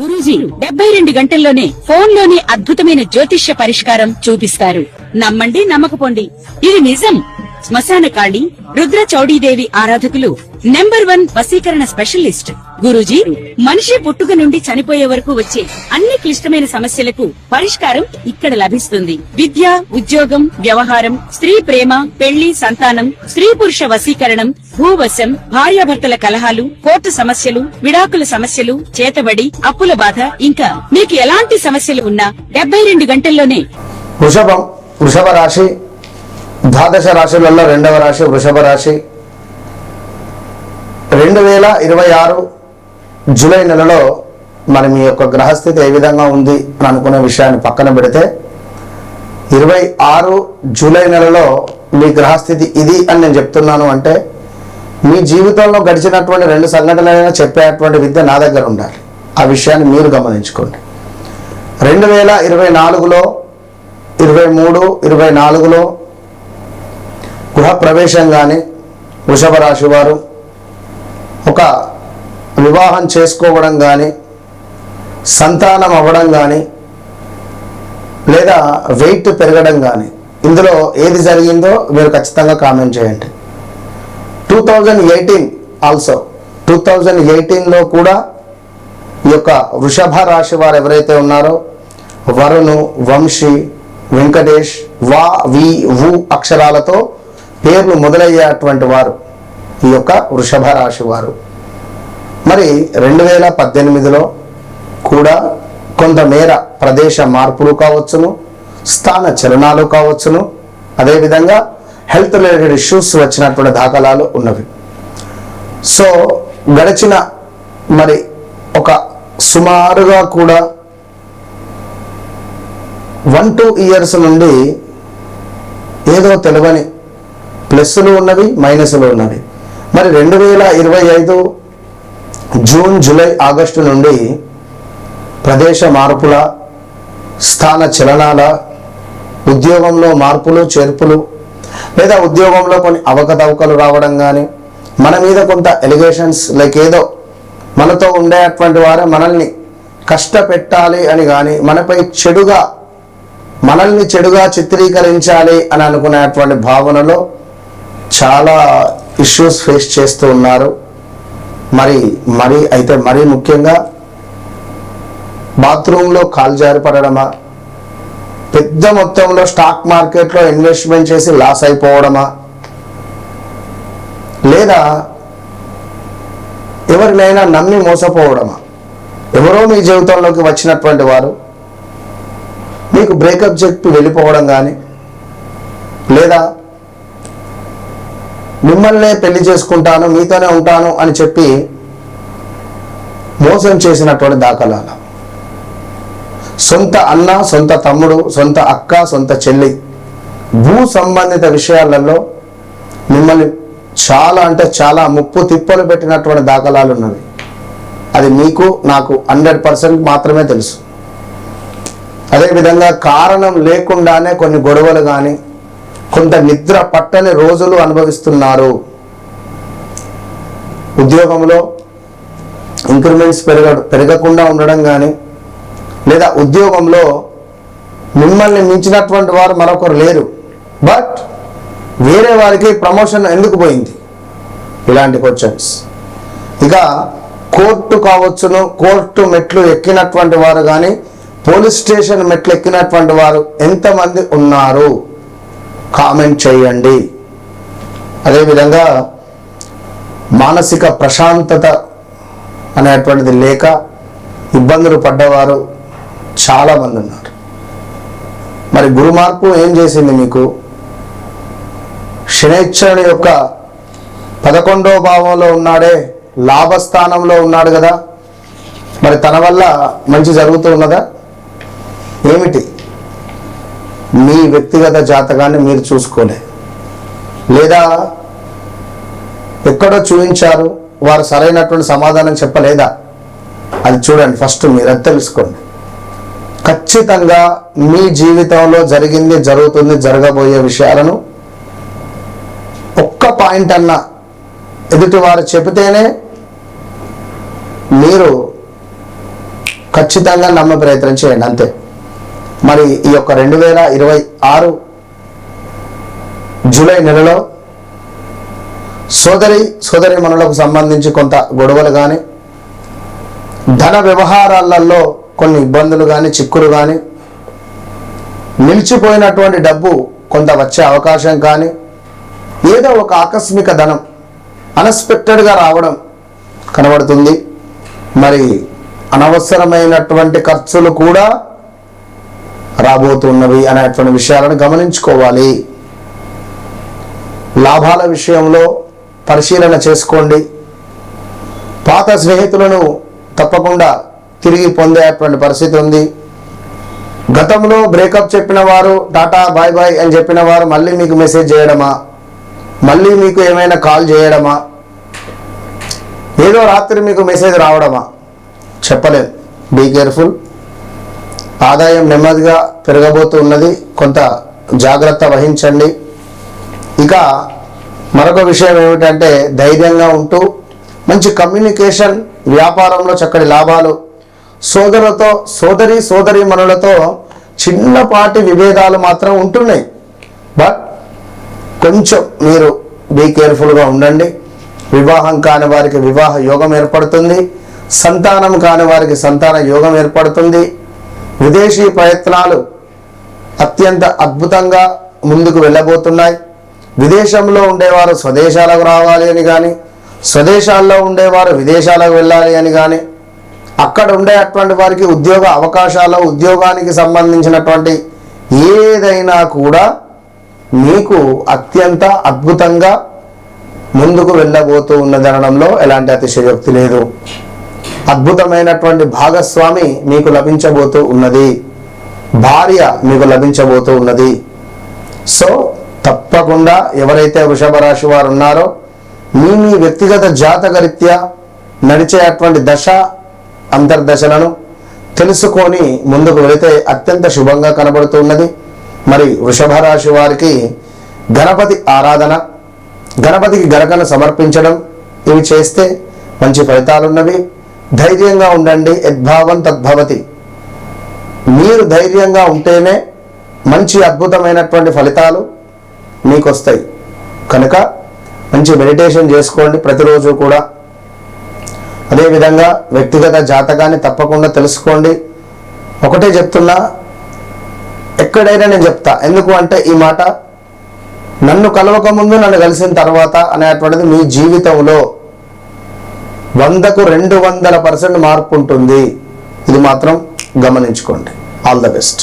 గురూజీ 72 గంటల్లోనే ఫోన్ లోని అద్భుతమైన జ్యోతిష్య పరిష్కారం చూపిస్తారు. నమ్మండి నమ్మకపోండి, ఇది నిజం. శ్మశాన కాళి రుద్ర చౌడీదేవి ఆరాధకులు నంబర్ 1 వశీకరణ స్పెషలిస్ట్ గురూజీ. మనిషి పుట్టుక నుండి చనిపోయే వరకు వచ్చే అన్ని క్లిష్టమైన సమస్యలకు పరిష్కారం ఇక్కడ లభిస్తుంది. విద్య, ఉద్యోగం, వ్యవహారం, స్త్రీ ప్రేమ, పెళ్లి, సంతానం, స్త్రీ పురుష వశీకరణం, భూవశం, భార్యాభర్తల కలహాలు, కోర్టు సమస్యలు, విడాకుల సమస్యలు, చేతబడి, అప్పుల బాధ, ఇంకా మీకు ఎలాంటి సమస్యలు ఉన్నా 72 గంటల్లోనే. వృషభ రాశి ద్వాదశ రాశులలో రెండవ రాశి వృషభ రాశి. 2026 జూలై నెలలో మరి మీ యొక్క గ్రహస్థితి ఏ విధంగా ఉంది అని అనుకునే విషయాన్ని పక్కన పెడితే 26 జూలై నెలలో మీ గ్రహస్థితి ఇది అని నేను చెప్తున్నాను అంటే మీ జీవితంలో గడిచినటువంటి 2 సంఘటనలైనా చెప్పేటువంటి విద్య నా దగ్గర ఉండాలి. ఆ విషయాన్ని మీరు గమనించుకోండి. 2024లో 23, 24లో గృహ ప్రవేశం కానీ వృషభ రాశి వారు ఒక వివాహం చేసుకోవడం కానీ సంతానం అవ్వడం కానీ లేదా వెయిట్ పెరగడం కానీ ఇందులో ఏది జరిగిందో మీరు ఖచ్చితంగా కామెంట్ చేయండి. 2018 ఆల్సో 2018లో కూడా ఈ యొక్క వృషభ రాశి వారు ఎవరైతే ఉన్నారో వరుణు, వంశీ, వెంకటేష్, వా, వి, వు అక్షరాలతో పేర్లు మొదలయ్యేటువంటి వారు ఈ యొక్క వృషభ రాశి వారు. మరి 2018లో కూడా కొంతమేర ప్రదేశ మార్పులు కావచ్చును, స్థాన చలనాలు కావచ్చును, అదేవిధంగా హెల్త్ రిలేటెడ్ ఇష్యూస్ వచ్చినటువంటి దాఖలాలు ఉన్నవి. సో గడిచిన మరి ఒక సుమారుగా కూడా 1-2 ఇయర్స్ నుండి ఏదో తెలియని ప్లస్లు ఉన్నవి, మైనస్లు ఉన్నవి. మరి 2025 జూన్, జూలై, ఆగస్టు నుండి ప్రదేశ మార్పుల, స్థాన చలనాల, ఉద్యోగంలో మార్పులు చేర్పులు లేదా ఉద్యోగంలో కొన్ని అవకతవకలు రావడం కానీ మన మీద కొంత ఎలిగేషన్స్ లైక్ ఏదో మనతో ఉండేటువంటి వారే మనల్ని కష్టపెట్టాలి అని కానీ మనల్ని చెడుగా చిత్రీకరించాలి అని అనుకునేటువంటి భావనలో చాలా ఇష్యూస్ ఫేస్ చేస్తూ ఉన్నారు. మరీ ముఖ్యంగా బాత్రూంలో కాలు జారి పడడమా, పెద్ద మొత్తంలో స్టాక్ మార్కెట్లో ఇన్వెస్ట్మెంట్ చేసి లాస్ అయిపోవడమా, లేదా ఎవరినైనా నమ్మి మోసపోవడమా, ఎవరో మీ జీవితంలోకి వచ్చినటువంటి వారు మీకు బ్రేకప్ చెప్పి వెళ్ళిపోవడం కానీ, లేదా మిమ్మల్నే పెళ్లి చేసుకుంటాను, మీతోనే ఉంటాను అని చెప్పి మోసం చేసినటువంటి దాఖలాలు. సొంత అన్న, సొంత తమ్ముడు, సొంత అక్క, సొంత చెల్లి భూ సంబంధిత విషయాలలో మిమ్మల్ని చాలా అంటే చాలా ముప్పు తిప్పలు పెట్టినటువంటి దాఖలాలు ఉన్నవి. అది మీకు నాకు 100% మాత్రమే తెలుసు. అదేవిధంగా కారణం లేకుండానే కొన్ని గొడవలు కానీ కొంత నిద్ర పట్టని రోజులు అనుభవిస్తున్నారు. ఉద్యోగంలో ఇంక్రిమెంట్స్ పెరగకుండా ఉండడం కానీ, లేదా ఉద్యోగంలో మిమ్మల్ని మించినటువంటి వారు మరొకరు లేరు, బట్ వేరే వారికి ప్రమోషన్ ఎందుకు పోయింది, ఇలాంటి క్వశ్చన్స్. ఇక కోర్టు కావచ్చును, కోర్టు మెట్లు ఎక్కినటువంటి వారు కానీ పోలీస్ స్టేషన్ మెట్లు ఎక్కినటువంటి వారు ఎంతమంది ఉన్నారు కామెంట్ చేయండి. అదేవిధంగా మానసిక ప్రశాంతత అనేటువంటిది లేక ఇబ్బందులు పడ్డవారు చాలామంది ఉన్నారు. మరి గురు మార్పు ఏం చేసింది మీకు? శనైశ్వరుని యొక్క 11వ భావంలో ఉన్నాడే, లాభస్థానంలో ఉన్నాడు కదా, మరి తన వల్ల మంచి జరుగుతూ ఉన్నదా? ఏమిటి? మీ వ్యక్తిగత జాతకాన్ని మీరు చూసుకోలే, లేదా ఎక్కడో చూపించారు, వారు సరైనటువంటి సమాధానం చెప్పలేదా? అది చూడండి ఫస్ట్, మీరు అది తెలుసుకోండి. ఖచ్చితంగా మీ జీవితంలో జరిగింది, జరుగుతుంది, జరగబోయే విషయాలను ఒక్క పాయింట్ అన్నా ఎదుటి వారు చెబితేనే మీరు ఖచ్చితంగా నమ్మే ప్రయత్నం చేయండి అంతే. మరి ఈ యొక్క 2026 జూలై నెలలో సోదరి మనులకు సంబంధించి కొంత గొడవలు కానీ, ధన వ్యవహారాలలో కొన్ని ఇబ్బందులు కానీ, చిక్కులు కానీ, నిలిచిపోయినటువంటి డబ్బు కొంత వచ్చే అవకాశం కానీ, ఏదో ఒక ఆకస్మిక ధనం అన్ఎక్స్పెక్టెడ్గా రావడం కనబడుతుంది. మరి అనవసరమైనటువంటి ఖర్చులు కూడా రాబోతున్నవి అనేటువంటి విషయాలను గమనించుకోవాలి. లాభాల విషయంలో పరిశీలన చేసుకోండి. పాత స్నేహితులను తప్పకుండా తిరిగి పొందేటువంటి పరిస్థితి ఉంది. గతంలో బ్రేకప్ చెప్పిన వారు, టాటా బాయ్ బాయ్ అని చెప్పిన వారు మళ్ళీ మీకు మెసేజ్ చేయడమా, మళ్ళీ మీకు ఏమైనా కాల్ చేయడమా, ఏదో రాత్రి మీకు మెసేజ్ రావడమా చెప్పలేం. Be careful. ఆదాయం నెమ్మదిగా పెరగబోతూ ఉన్నది, కొంత జాగ్రత్త వహించండి. ఇక మరొక విషయం ఏమిటంటే ధైర్యంగా ఉంటూ మంచి కమ్యూనికేషన్, వ్యాపారంలో చక్కటి లాభాలు, సోదరి మనులతో చిన్నపాటి విభేదాలు మాత్రం ఉంటున్నాయి. బట్ కొంచెం మీరు బీ కేర్ఫుల్గా ఉండండి. వివాహం కాని వారికి వివాహ యోగం ఏర్పడుతుంది, సంతానం కాని వారికి సంతాన యోగం ఏర్పడుతుంది. విదేశీ ప్రయత్నాలు అత్యంత అద్భుతంగా ముందుకు వెళ్ళబోతున్నాయి. విదేశంలో ఉండేవారు స్వదేశాలకు రావాలి అని కానీ, స్వదేశాల్లో ఉండేవారు విదేశాలకు వెళ్ళాలి అని కానీ, అక్కడ ఉండేటువంటి వారికి ఉద్యోగ అవకాశాలు, ఉద్యోగానికి సంబంధించినటువంటి ఏదైనా కూడా మీకు అత్యంత అద్భుతంగా ముందుకు వెళ్ళబోతూ ఉన్నదనడంలో ఎలాంటి అతిశయోక్తి లేదు. అద్భుతమైనటువంటి భాగస్వామి మీకు లభించబోతూ ఉన్నది, భార్య మీకు లభించబోతూ ఉన్నది. సో తప్పకుండా ఎవరైతే వృషభ రాశి వారు ఉన్నారో మీ వ్యక్తిగత జాతకరీత్యా నడిచేటువంటి దశ అంతర్దశలను తెలుసుకొని ముందుకు వెళితే అత్యంత శుభంగా కనబడుతున్నది. మరి వృషభ రాశి వారికి గణపతి ఆరాధన, గణపతికి గరకను సమర్పించడం, ఇవి చేస్తే మంచి ఫలితాలున్నవి. ధైర్యంగా ఉండండి. యద్భావం తద్భవతి. మీరు ధైర్యంగా ఉంటేనే మంచి అద్భుతమైనటువంటి ఫలితాలు మీకు వస్తాయి. కనుక మంచి మెడిటేషన్ చేసుకోండి ప్రతిరోజు కూడా. అదేవిధంగా వ్యక్తిగత జాతకాన్ని తప్పకుండా తెలుసుకోండి. ఒకటే చెప్తున్నా, ఎక్కడైనా నేను చెప్తా. ఎందుకు అంటే ఈ మాట నన్ను కలవక ముందు, నన్ను కలిసిన తర్వాత అనేటువంటిది మీ జీవితంలో 100కు 200% మార్పు ఉంటుంది. ఇది మాత్రం గమనించుకోండి. All the best.